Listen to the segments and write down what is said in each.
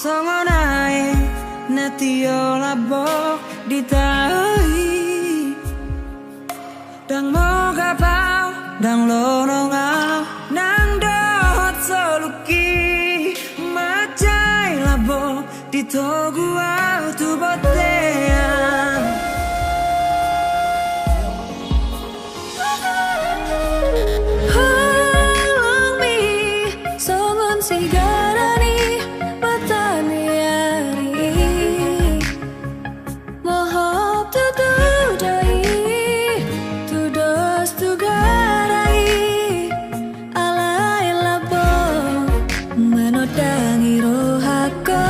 Songo nae netio labo ditai Dang moga pau dang lono ngau nang dohot soluki Macai labo ditogu au tu botea Halang mi songon sigarani batani ari Mohop tu dudai tu dos tu garai Alai labo menodangi rohako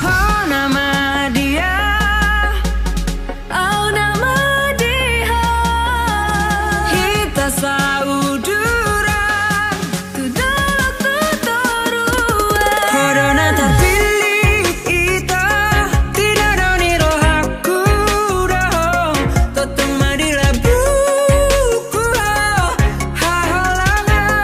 Oh nama dia Au nama dia Hita saudura Tu dalok tu torua Corona terpilih ita Tidak doni rohaku doh Totong madila buku hahalangan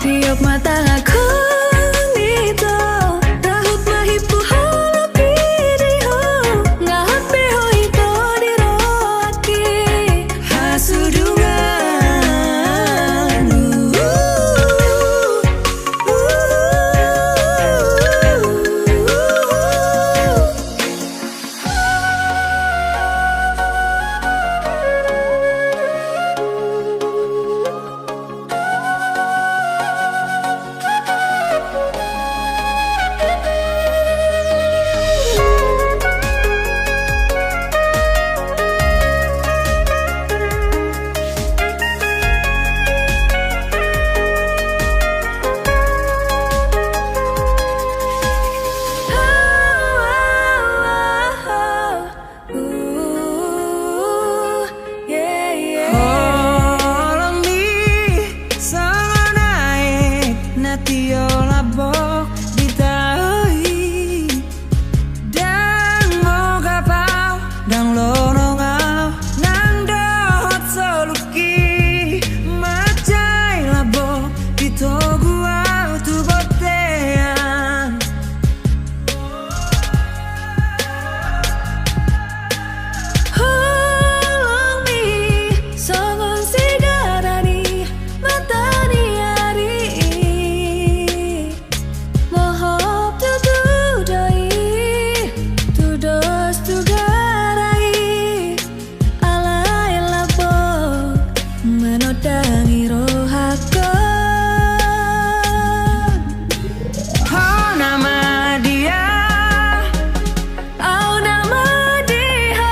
Tiap mata aku nito Rahut mahipu holo piriho Ngahot beho ito di roaki Hasudungan Holong di songo naik netio labo ditai Dan moga pau dang lono ngau nang dohot soluki Macai labo ditogu au tu botean Halang mi songon sigarani batani ari Mohop tu dudai tu dos tu garai Alai labo menodangi rohako Oh nama dia Au nama dia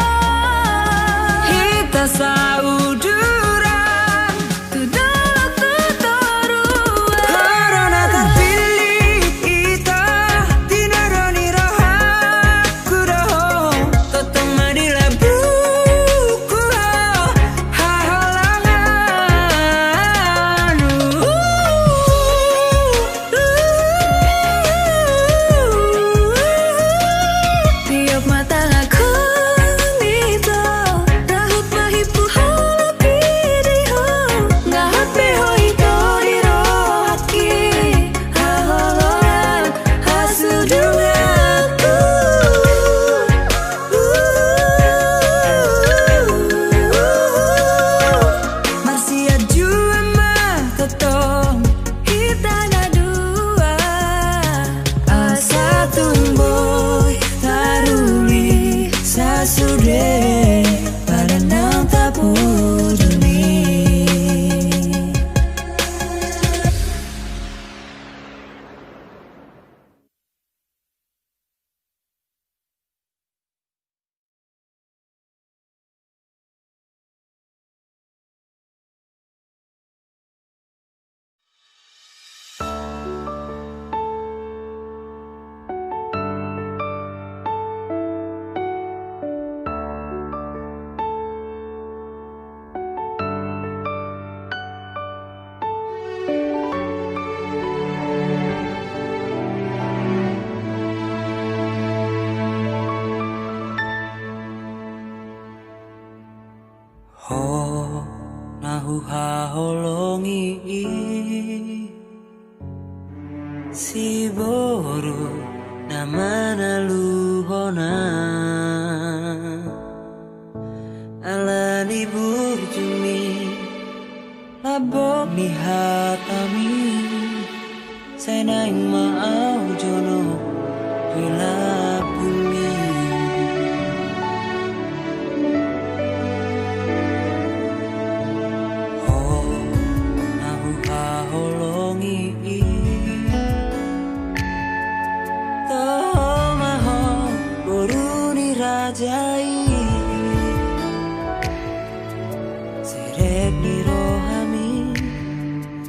Hita saudura Tu dalok tu torua Corona terpilih ita Tidak doni rohaku doh Totong madila buku hahalangan Tiap mata aku nito Rahut mahipu holo piriho Ngahot beho ito di rohaki Haholongan hasudunganku Marsia jua mah totong Hitana dua Asa tumboy taruli sasude pada nang tapuduni haholongi si boru namana luhona alani burjumi labok ni hatami sainaing maau jono bila bumi Rajai Sirep ni rohami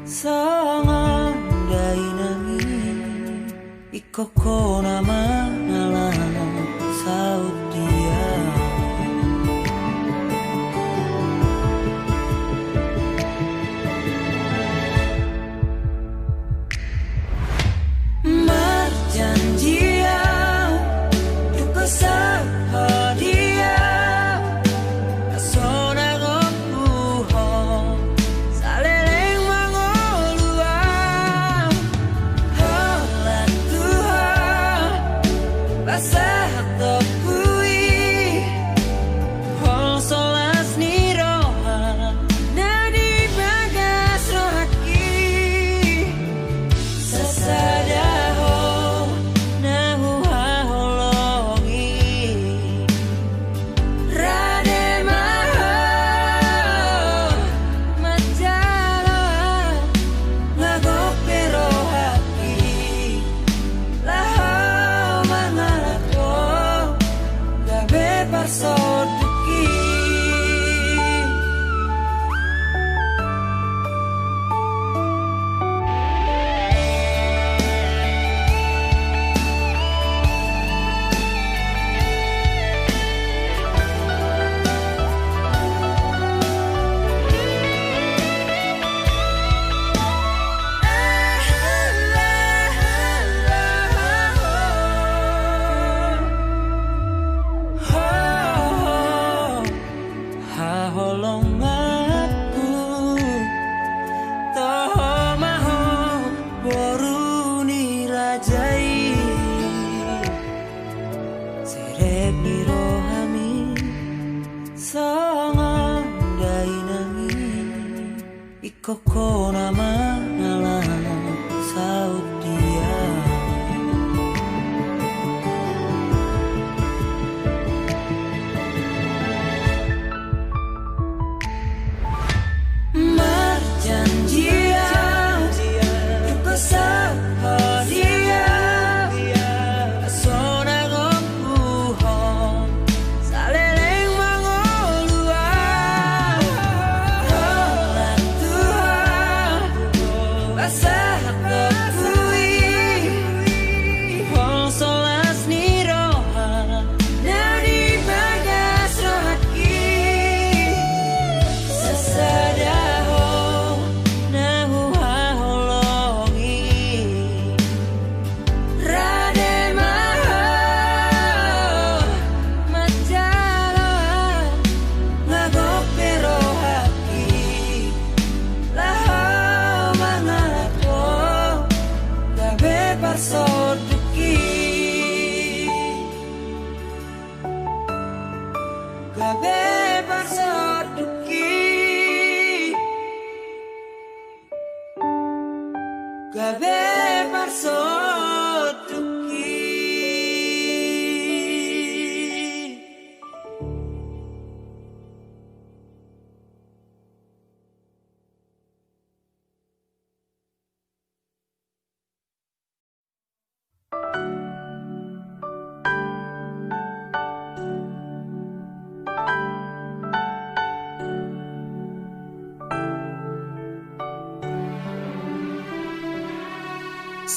Sangat dainami Ikoko nama nalang saut dia Marjanjian Duka dia asona gopuho saleleng mangolua hola Tuhan basah topui hol solas ni roha nadi bagas rohaki sasadaho nahu haholongi Koko nama nalang saut dia Marjanjian Duka sahadia Asona gopuho saleleng mangolua basah topui hol solas ni roha nadi bagas rohaki sasadaho nahu haholongi rade maho macaloa ngagope rohaki laho mangato gabe parsoduki gabe parsoduki gabe parsoduki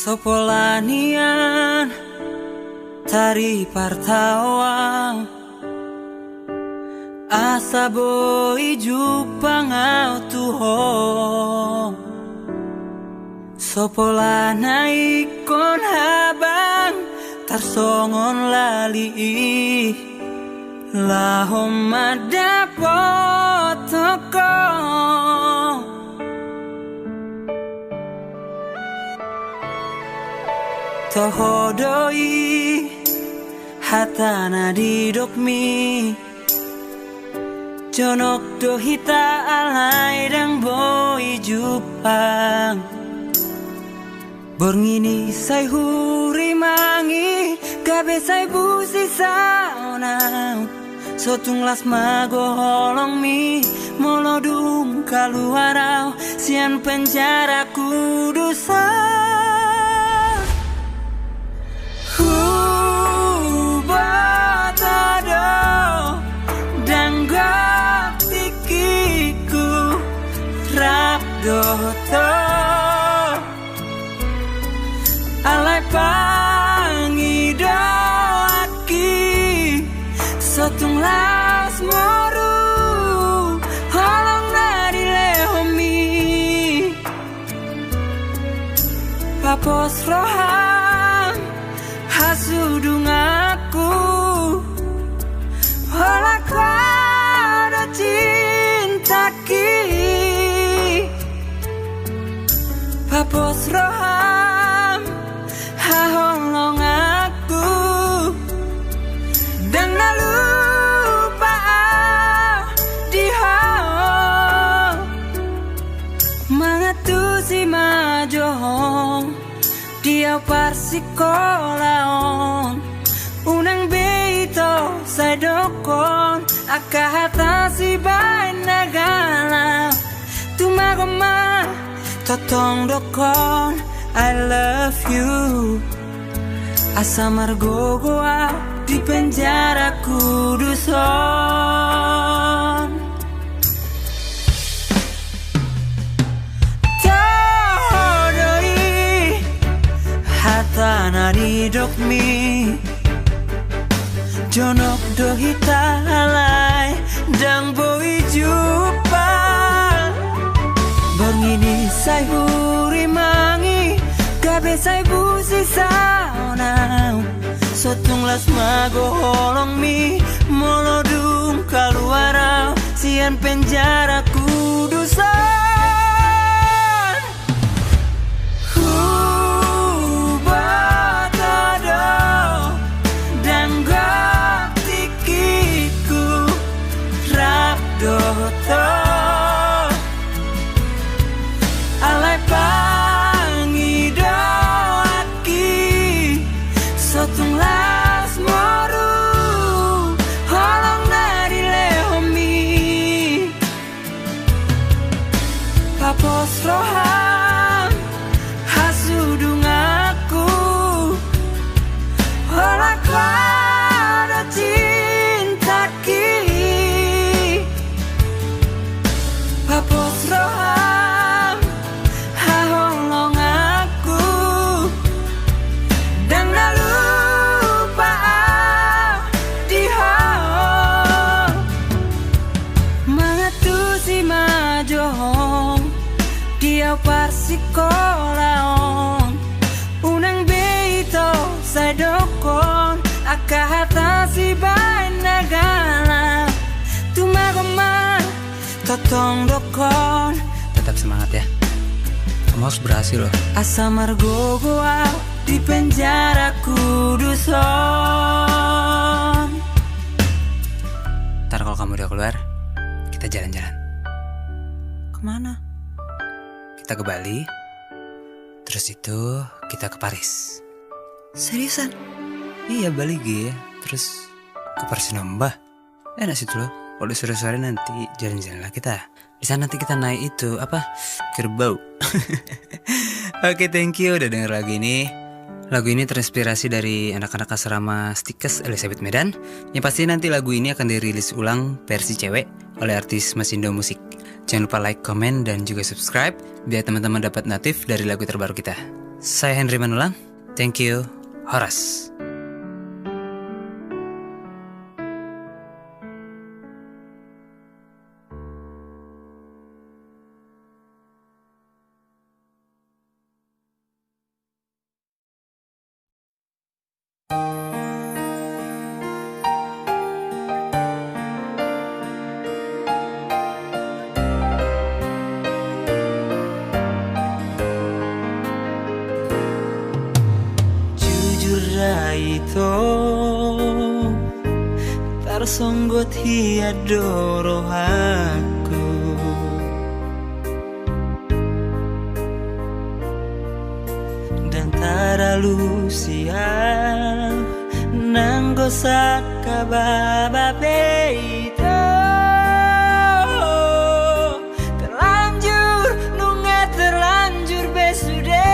Sopolanian tari partawang asa boi jupang au tuho Sopolana ikon habang tarsongon lali lahom madapot toko toho doi hatana didokmi jonok dohita alai dang boy jupang borngini sai huri mangi gabe sai busi saunau sotung las mago holong mi molodum kaluarau sian penjara kudusa batado danggap tikiku rabdoto alai pangidoaki sotung las moru holong nari lehomi papos roham hasudung aku olah kada cintaki papos roham haholong aku dan nalupa diho mangatusi majohong dia parsikolaon unang beito sa dokon akahatasi bain nagala tumagama totong dokon I love you asa margogoa di penjara kuduson todoi hatana didokmi jonok dohita alai dang boy jupal borngini sai huri mangi gabe sai busi saunau sotung las mago holong mi molodum kaluarau sian penjara kudusan batado danggap tikiku rabdoto alai pangidoaki sotung las moru holong nari lehomi papos roham hasudung aku olah kada cintaki papos roham haholong aku dan nalupa diho mangatusi majohong dia parsikolaon unang beito sa dokon akahatasi bain nagala tumagama totong dokon tetap semangat ya kamu harus berhasil loh asa margogoa di penjara kuduson ntar kalau kamu udah keluar kita jalan-jalan kemana? Kita ke Bali terus itu kita ke Paris seriusan? Iya Bali G terus ke Parsinambah enak situ loh kalau sore-sore nanti jalan-jalan lah kita di sana nanti kita naik itu apa kerbau. Oke, thank you udah denger lagu ini. Lagu ini terinspirasi dari anak-anak asrama Stikes Elizabeth Medan. Yang pasti nanti lagu ini akan dirilis ulang versi cewek oleh artis Masindo Musik. Jangan lupa like, komen, dan juga subscribe biar teman-teman dapat notif dari lagu terbaru kita. Saya Henry Manulang. Thank you. Horas. tersonggot hiat doro aku. Dan taralu siap nanggo sakababa peito. Terlanjur nunga terlanjur besude.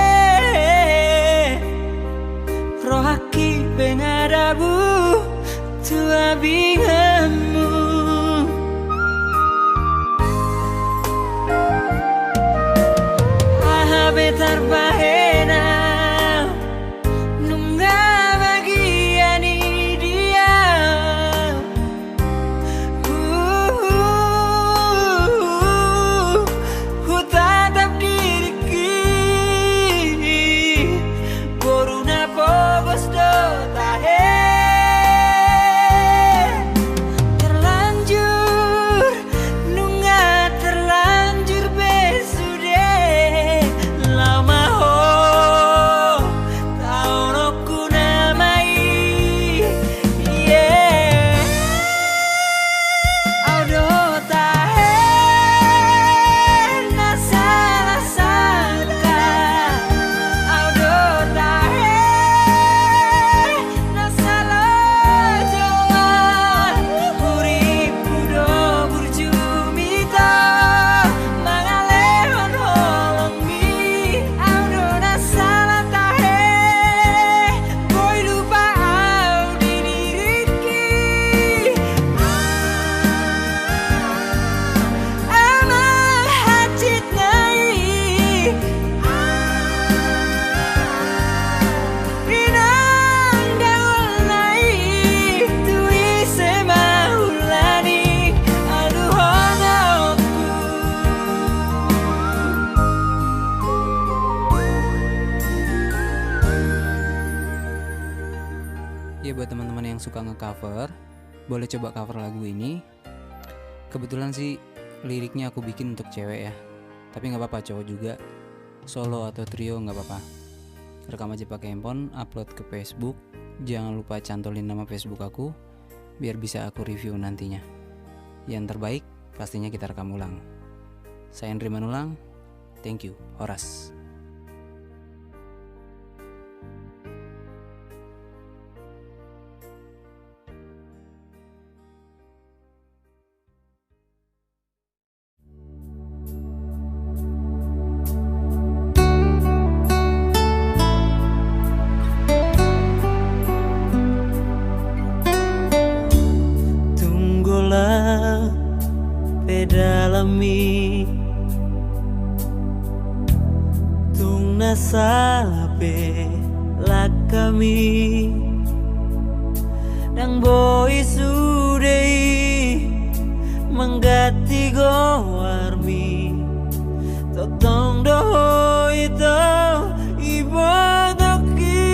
Rohaki pengadabu tua bingamu. Aha betar bahena nunga bagiani dia. Tatap diriki boruna pogos do tahe. Terlanjur nunga terlanjur besude. Lama ho tahun aku namai. Yeah. Audo tahe na salah sangka. Audo tahe na salah jalan. Uripku do burjumita mangalehon holongi. Audo na salah tahe boy lupa au di diriki. Amang hajit nai Rinang daul nai Tui sema hulani Aduh honauku. Ya buat teman-teman yang suka ngecover, boleh coba cover lagu ini. Kebetulan sih liriknya aku bikin untuk cewek ya, tapi nggak apa-apa cowok juga, solo atau trio nggak apa-apa. Rekam aja pakai handphone, upload ke Facebook. Jangan lupa cantolin nama Facebook aku, biar bisa aku review nantinya. Yang terbaik pastinya kita rekam ulang. Saya Andri Manulang, thank you, Horas. Tunggulah pedalami tung nasalape lakami dang boy sudei menggati goarmi totong doho itu ibadaki.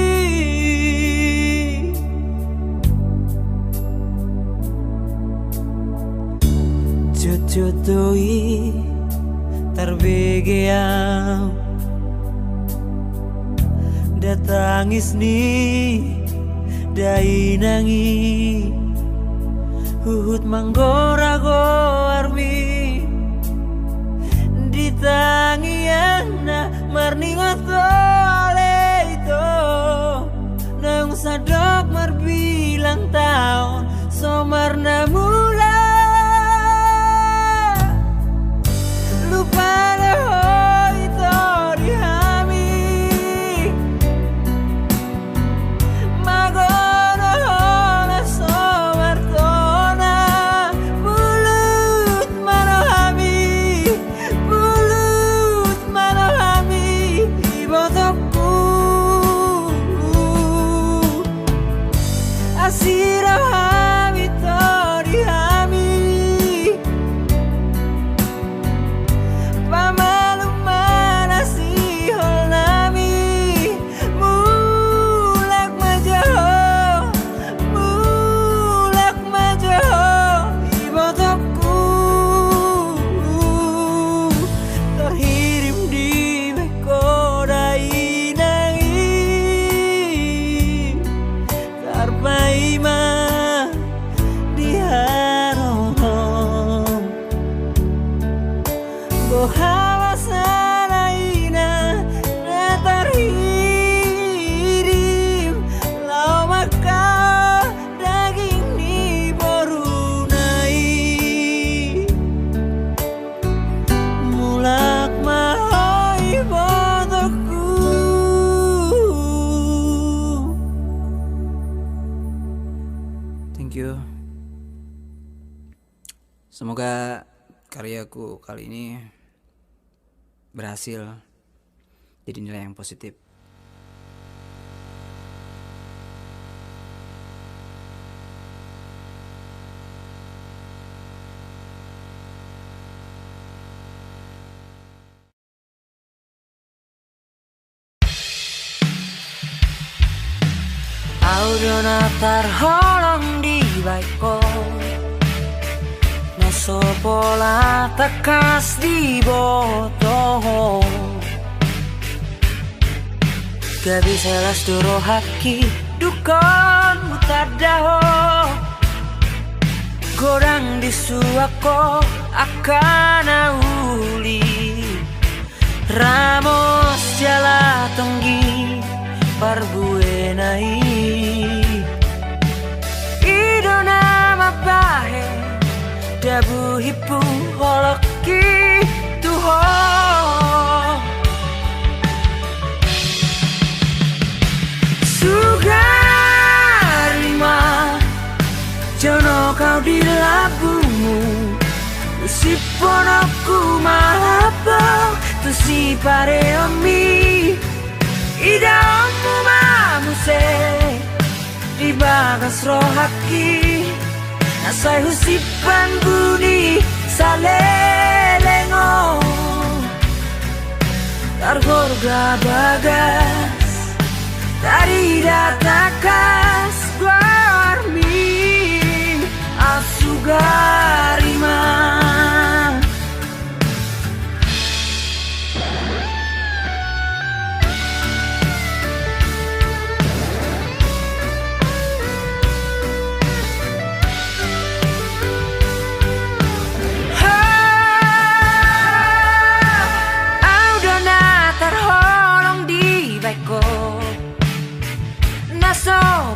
Jodoi terbegeam datangis ni dai nangi huhut manggora goarmi ditangi na marningot ole itu nang sadok marbilang tahun somarna mula. Lupa dah itu dihami magono na somartona bulu Semoga karyaku kali ini berhasil jadi nilai yang positif. Audona terholong di baiko Neso pola tekas di botoh Gabi selas doro haki dukon mutadaho Gorang di suako akan auli Ramos jala tonggi parbuenai Idona mapahe dabu hipu holoki tuho Sugarima jono kau di labumu Usiponoku malapa tu si pare omi Ida omu mamuse di bagas rohaki Nasai husipan budi salelengo Targorga bagas dari datakas guarmi asugarima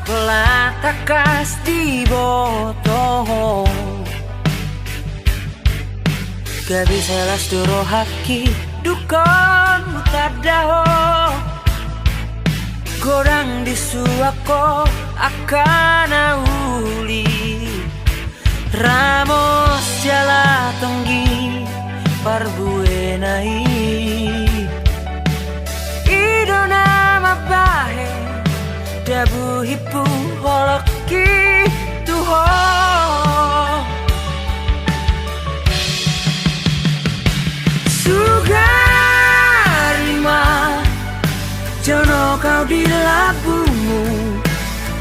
Pola takas di botoh Gabi selas doro haki dukon mutadaho Gorang di suako akan auli Ramos jala tonggi parbuenai Idona mapahe dabu hipu holoki tuho Sugarima jono kau di labumu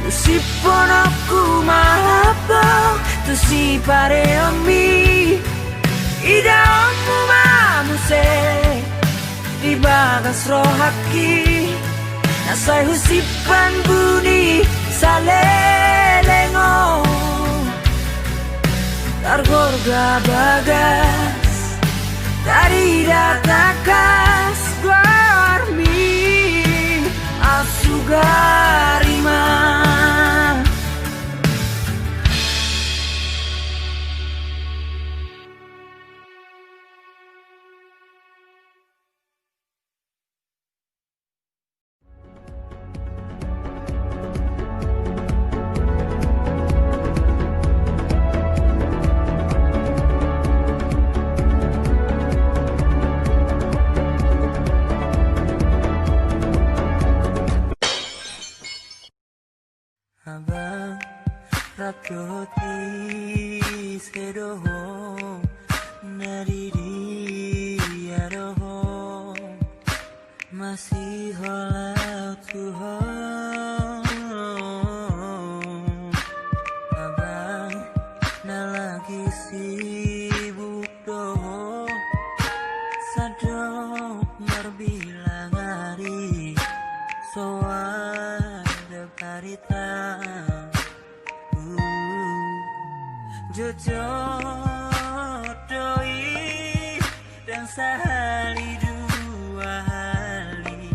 Usiponoku malapa tu si pare omi Ida omu mamuse di bagas rohaki Nasai husipan budi salelengo Targorga bagas dari datakas guarmi asugarima Abang rakoti sedoho nadiri adoho masih holau Tuhan Abang nalagi sibuk doho sadok merbilang hari soal deparita Jojodoi dan sehari dua hari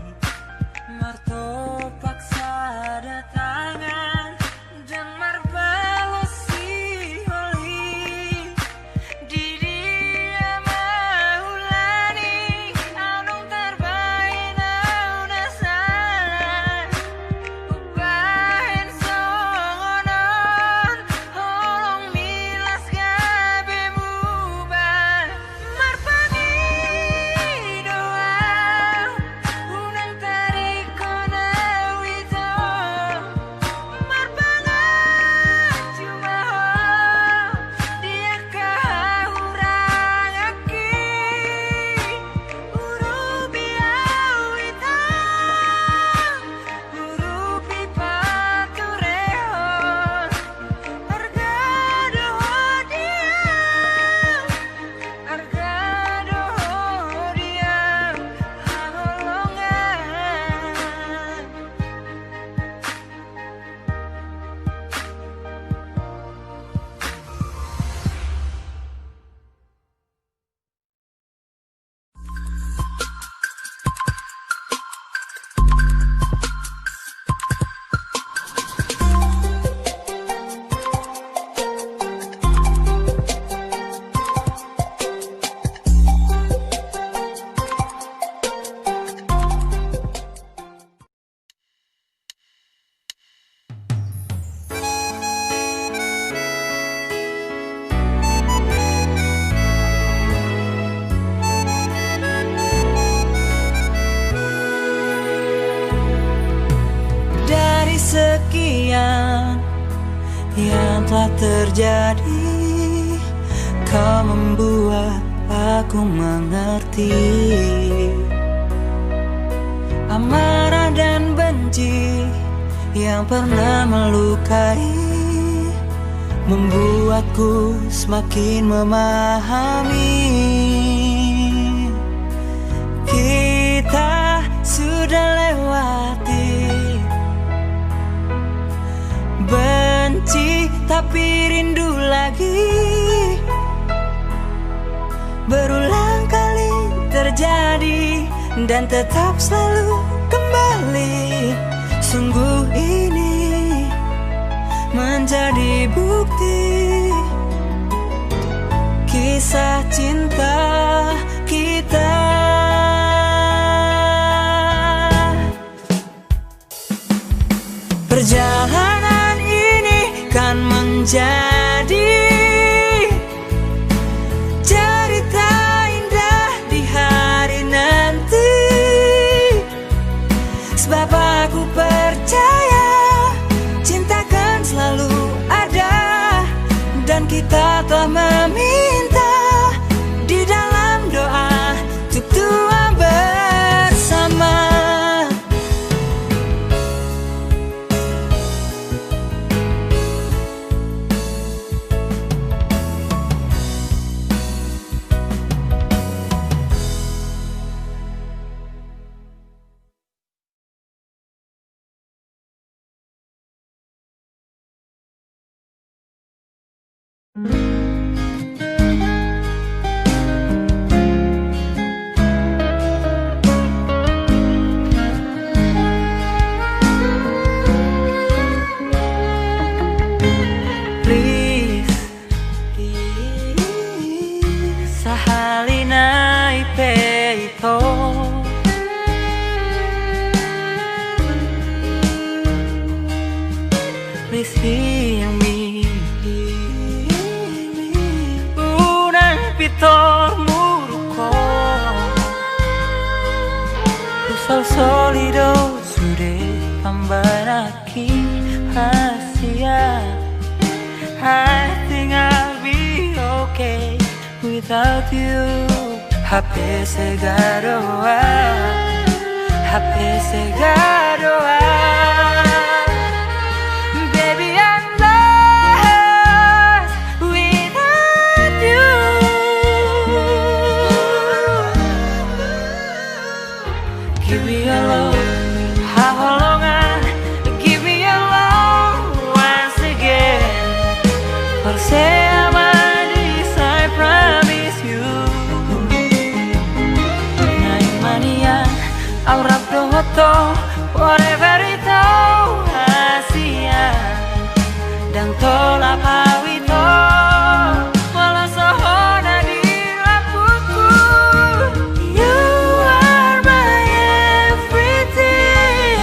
yang telah terjadi, kau membuat aku mengerti. Amarah dan benci yang pernah melukai membuatku semakin memahami. Kita sudah lewati benci tapi rindu lagi. Berulang kali terjadi dan tetap selalu kembali. Sungguh ini menjadi bukti kisah cinta kita. Perjalanan ini kan menjadi cerita indah di hari nanti. Sebab aku percaya cinta kan selalu ada, dan kita telah meminta di dalam doa untuk tua bersama. Please, sahalinai peito. Please hear me. Unang pitor muruko Kusal solido sude pambaraki hasia. I think I'll be okay without you. HP segaroa, HP segaroa. Baby, I'm lost without you. Give me your love, how long give me your love once again. For say I'm honest, I promise you. Nai mania, aurap dohoto, whatever itu hasia. Dan tolak hawito, walau sohona di lapuku. You are my everything.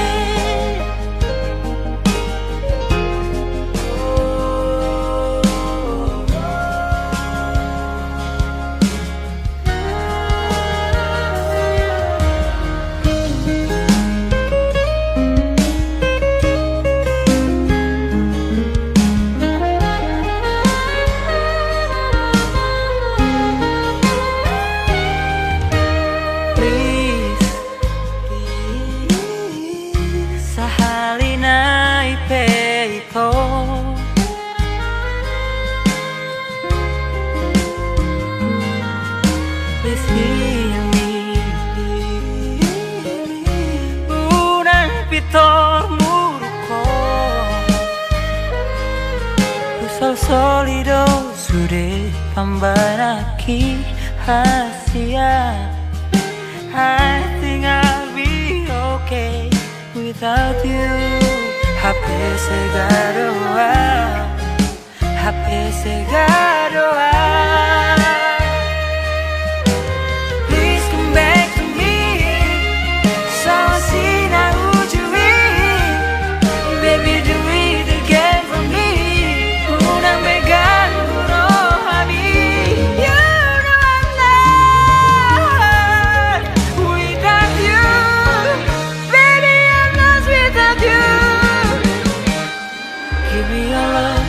Please, sahalinai peito. Please hear me. Unang pitor muruko Kusal solido sude pambaraki hasia. I think I'll be okay without you. HP segaroa, HP segaroa. Please come back to me. So sina ujui. Baby, do it again for me. Unang megang rohani. You know I'm not without you. Baby, I'm lost without you. Give me your love,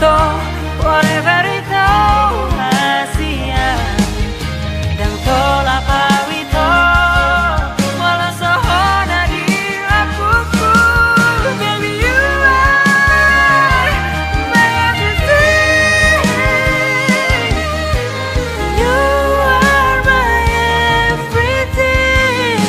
to Whateverito Asia Dan tolak kawito Walau sohona di lakuku Baby you are my everything You are my everything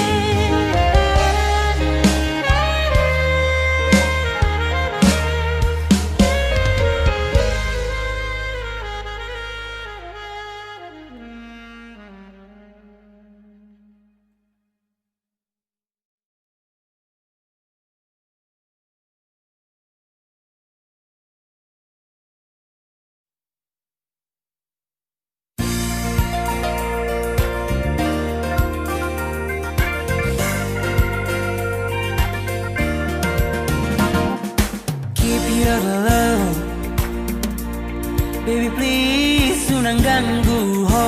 Keep your love Baby please jangan ganggu ho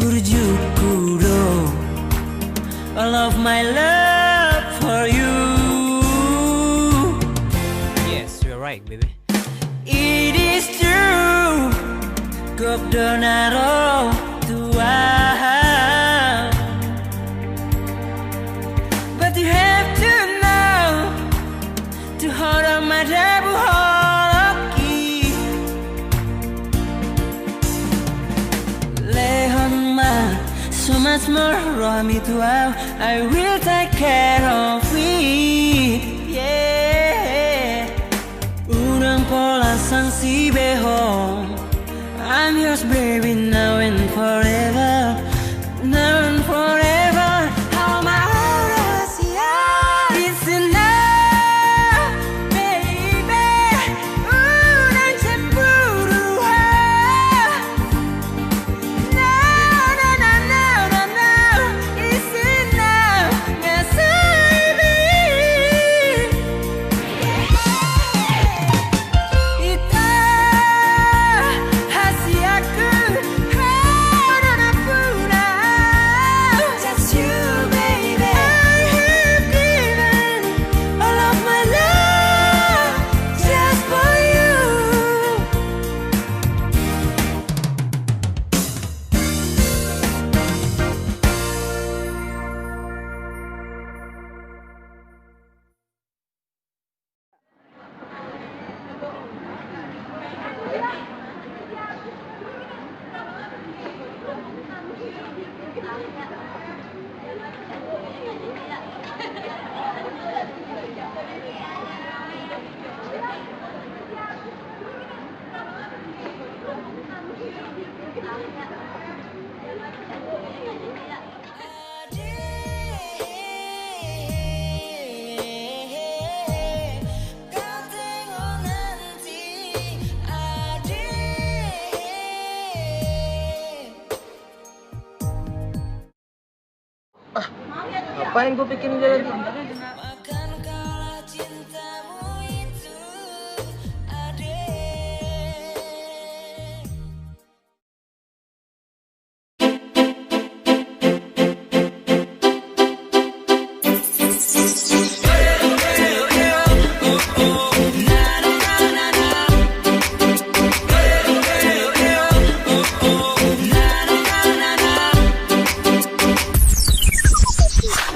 Burjuku do All of my love for you Yes, you're right, baby. It is true Kop donaro tua But you have to know To hold on my debu holoki Lehon ma So much more raw me to out I will take care of it Yeah Urang pola sang si beho I'm yours baby now and forever Now and forever How my heart is It's enough baby Urang cemburu No, no, no, no, no, no It's enough Ngasih Ita hasi aku Harana puna Just you baby I have given all of my love Just for you Kau tengok nanti Ngapain gue bikin dia lagi? Makan kalah cintamu itu adek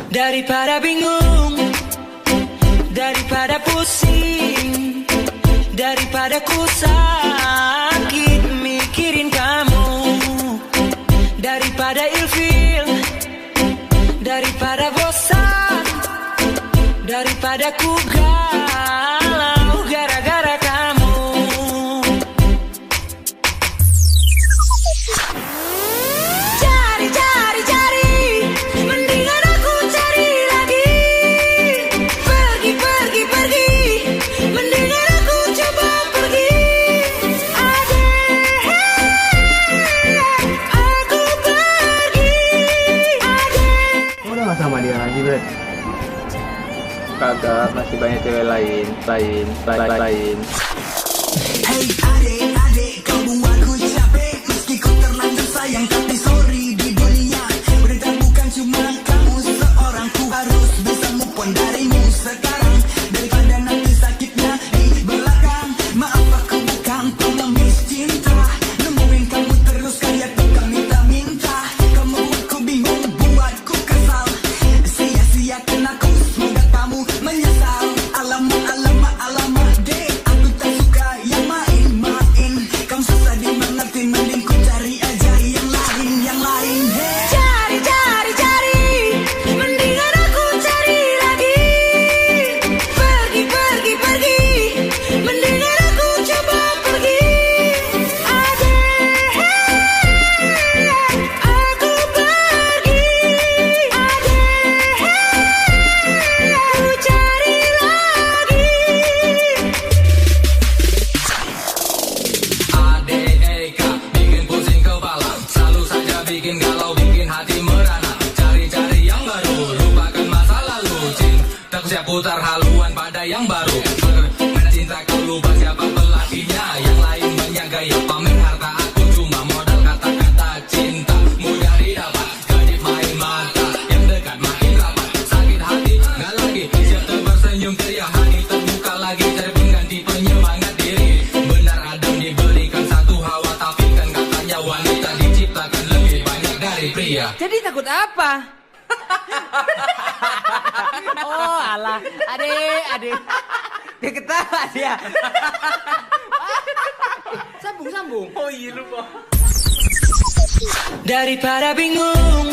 Daripada bingung Daripada pusing Daripada ku sakit mikirin kamu Daripada ilfil Daripada bosan Daripada ku galau gara-gara kamu Cari, cari, cari Mendingan aku cari lagi Pergi, pergi, pergi Mendingan aku coba pergi Adek Aku pergi Adek Lo udah gak sama dia lagi, Bre? Kagak, masih banyak cewek lain. Hey adek, kau buatku capek Meski ku terlanjur sayang tapi sorry di dunia Berita bukan cuma kamu seorang Ku harus bisa move on darimu sekarang Daripada nanti sakitnya galau bikin hati merana. Cari-cari yang baru, lupakan masa lalu. Cintaku siap putar haluan pada yang baru. Bermain cinta kau lupa siapa pelatihnya. Yang lain banyak gaya pamer harta, aku cuma modal kata-kata cinta. Mudah didapat, kedip main mata. Yang dekat makin rapat, sakit hati nggak lagi. Siap tersenyum ceria, hati terbuka lagi. Cari pengganti penyemangat diri. Benar Adam diberikan satu Hawa, tapi kan katanya wanita diciptakan lebih banyak dari pria. Jadi takut apa? Oh alah, adek. Dia ketawa dia. Sambung. Oh iya lupa. Daripada bingung,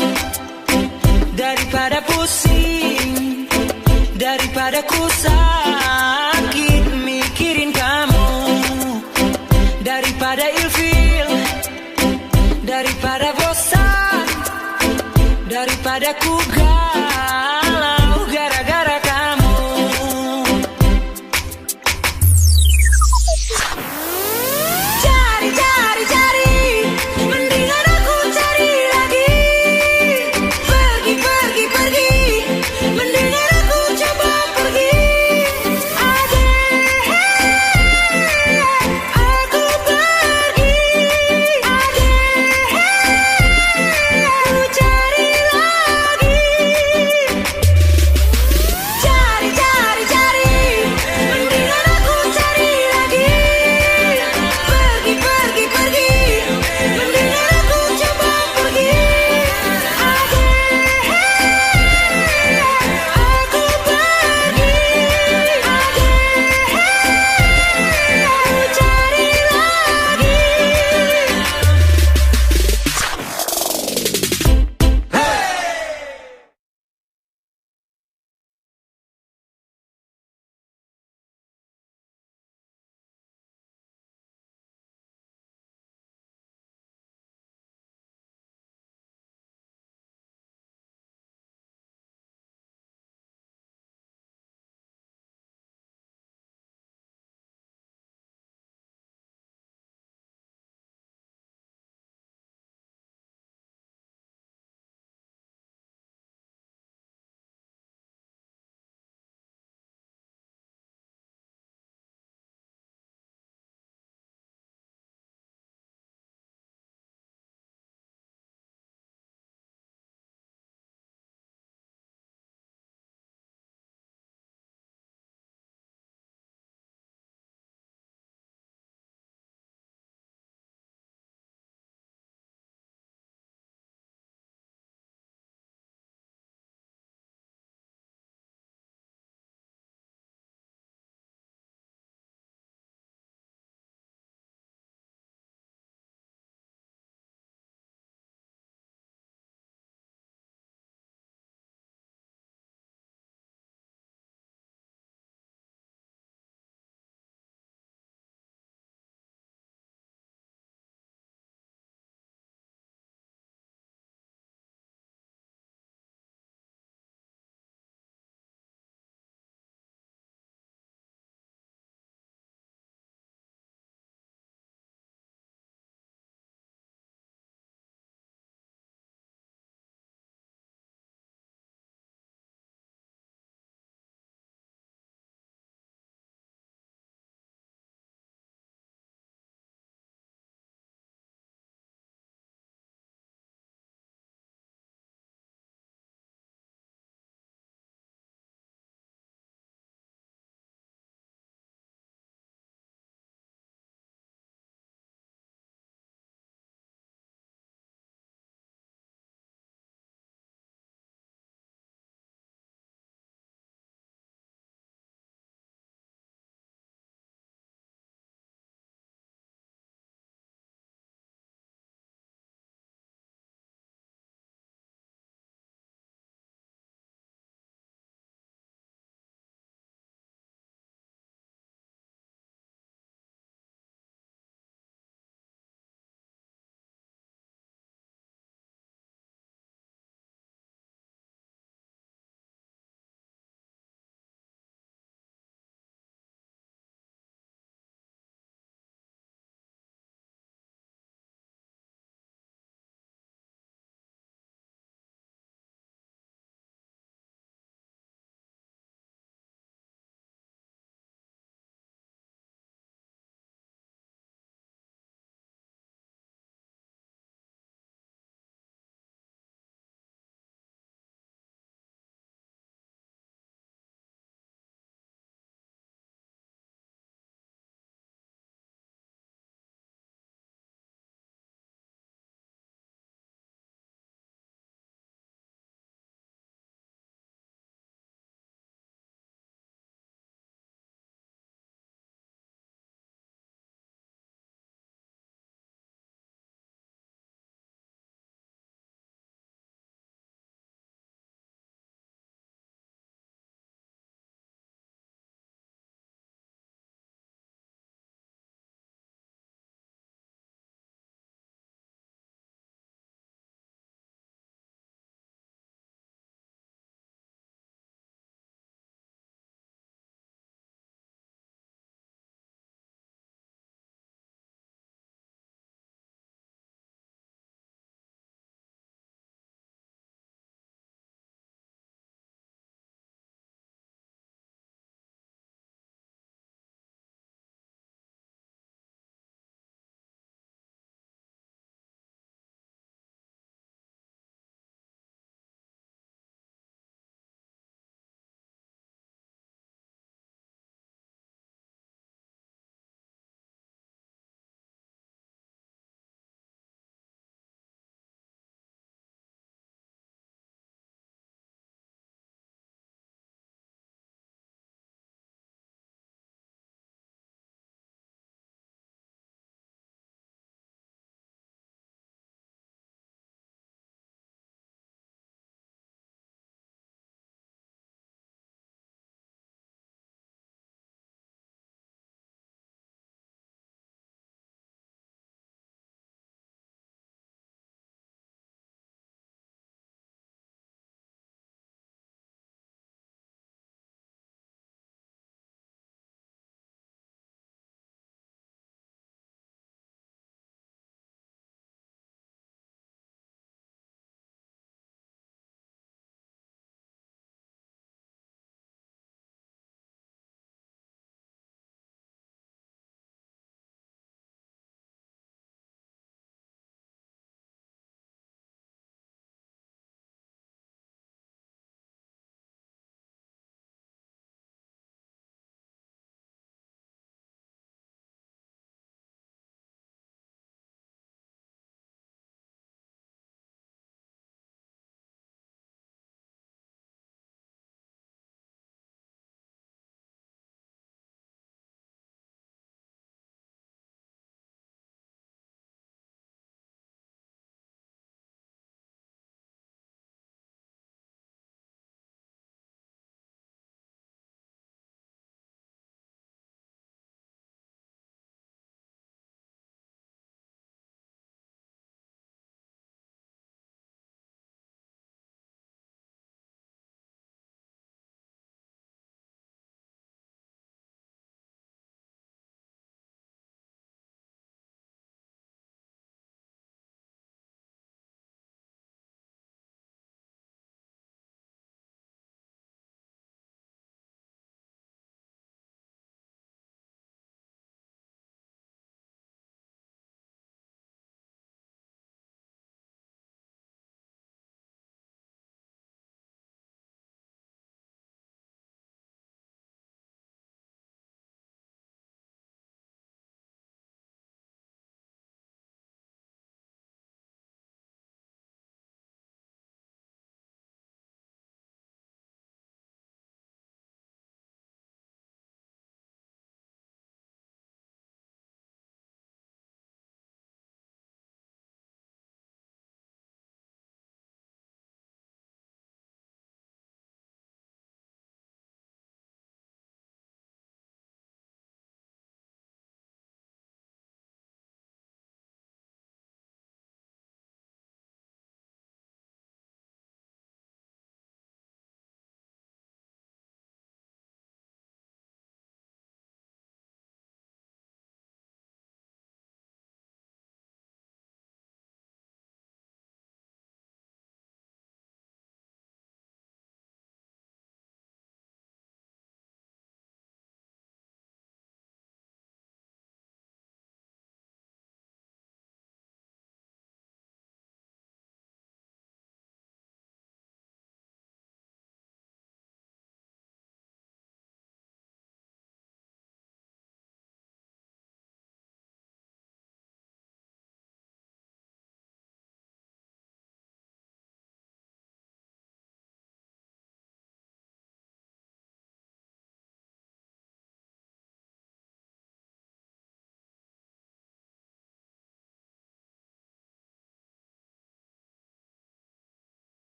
daripada pusing, daripada ku sakit mikirin kamu, daripada ilfil, daripada bosan, daripada ku